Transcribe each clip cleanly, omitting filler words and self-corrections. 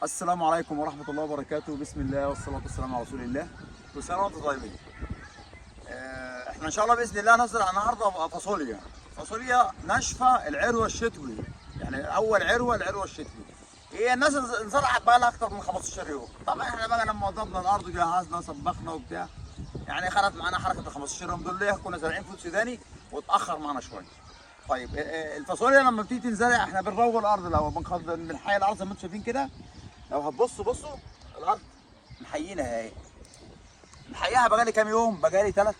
السلام عليكم ورحمة الله وبركاته. بسم الله والصلاة والسلام على رسول الله. كل سنة وانتم طيبين. احنا ان شاء الله بإذن الله نزرع النهارده فاصوليا ناشفة العروة الشتوي، يعني أول العروة الشتوي. هي الناس زرعت بقى لها أكتر من 15 يوم. طبعا احنا بقى لما وضبنا الأرض جهزنا صبخنا وبتاع، يعني خدت معانا حركة ال 15 يوم دول. ليه؟ كنا زارعين فول سوداني واتأخر معانا شوية. طيب الفاصوليا لما بتيجي تنزرع احنا بنروج الأرض الأول، بنحيي الأرض زي ما انتم شايفين كده. لو هتبصوا الارض محيينها اهي، محييها بقالي كام يوم؟ بقالي 3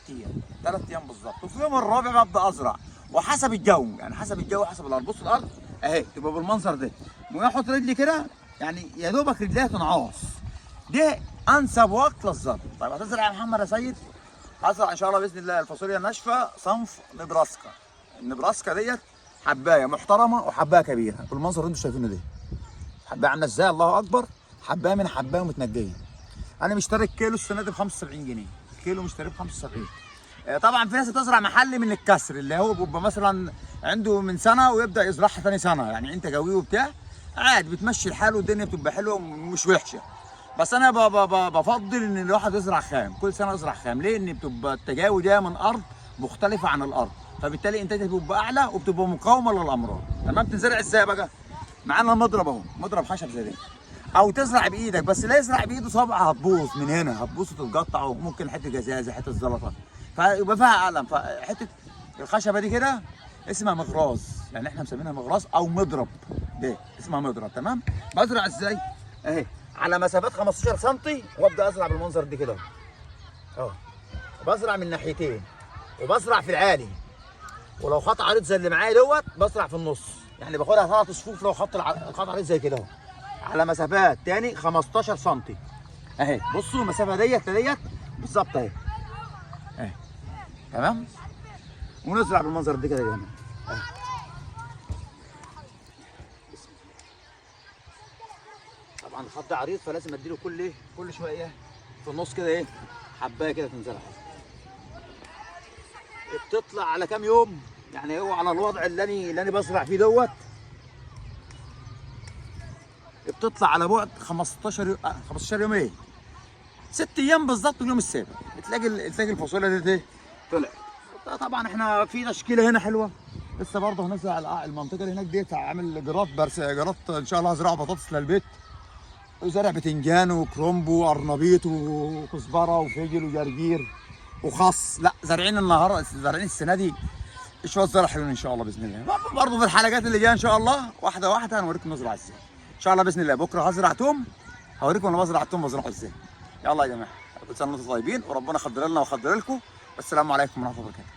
ايام بالظبط. وفي يوم الرابع ببدا ازرع، وحسب الجو، يعني حسب الجو حسب الارض. بص الارض اهي تبقى بالمنظر ده، واحط رجلي كده يعني يا دوبك رجليها تنعاص. ده انسب وقت للزرع. طيب هتزرع يا محمد يا سيد؟ هزرع ان شاء الله باذن الله الفاصوليا الناشفه صنف نبراسكا. النبراسكا ديت حبايه محترمه وحبايه كبيره بالمنظر اللي انتم شايفينه ده. حبايه عامله ازاي؟ الله اكبر. حبايه من حبايه ومتنجيه. انا مشتري الكيلو السنه دي ب 75 جنيه، الكيلو مشتريه ب 75. طبعا في ناس بتزرع محلي من الكسر، اللي هو بيبقى مثلا عنده من سنه ويبدا يزرعها ثاني سنه، يعني انت جوي وبتاع عادي بتمشي الحال والدنيا بتبقى حلوه ومش وحشه. بس انا بفضل ان الواحد يزرع خام، كل سنه يزرع خام. ليه؟ ان بتبقى التجاوي جايه من ارض مختلفه عن الارض، فبالتالي انتاجها بيبقى اعلى وبتبقى مقاومه للامراض. تمام؟ تنزرع ازاي بقى؟ معانا مضرب اهو، مضرب خشب زي ده، او تزرع بايدك. بس لا يزرع بايده صبعه هتبوظ من هنا، هتبوظ وتتقطع، وممكن حته جزازه حته زلطه فيبقى فيها الم. فحته الخشبه دي كده اسمها مغراز، يعني احنا مسمينها مغراز او مضرب. ده اسمها مضرب. تمام؟ بزرع ازاي؟ اهي على مسافات 15 سم، وابدا ازرع بالمنظر ده كده اهو. بزرع من ناحيتين، وبزرع في العالي، ولو خط عريض زي اللي معايا دوت بزرع في النص، يعني باخدها 3 صفوف. لو الخط عريض زي كده اهو، على مسافات تاني 15 سم اهي. بصوا المسافه ديت بالظبط اهي اهي. تمام؟ ونزرع بالمنظر ده كده يا جماعه اهي. طبعا الخط ده عريض فلازم اديله كل شويه في النص كده ايه، حبايه كده تنزرع. بتطلع على كام يوم؟ يعني هو على الوضع اللي انا بزرع فيه دوت بتطلع على بعد 15 يوم ايه؟ 6 ايام بالظبط. اليوم السابع تلاقي الفاصوليا دي طلعت. طبعا احنا في تشكيله هنا حلوه لسه برضه هنزرع المنطقه اللي هناك ديت. عامل جرات ان شاء الله هزرع بطاطس للبيت، وزرع بتنجان وكرومبو وقرنبيط وكزبره وفجل وجرجير وخس. لا زارعين السنه دي شويه زرع حلوين ان شاء الله باذن الله. برضه في الحلقات اللي جايه ان شاء الله واحده واحده هنوريكم نزرع ازاي ان شاء الله باذن الله. بكره هزرع توم، هوريكم انا بزرع التوم بزرعه ازاي. يلا يا جماعه كل سنه وانتم طيبين، وربنا يخضر لنا ويخضر لكم. والسلام عليكم ورحمه الله وبركاته.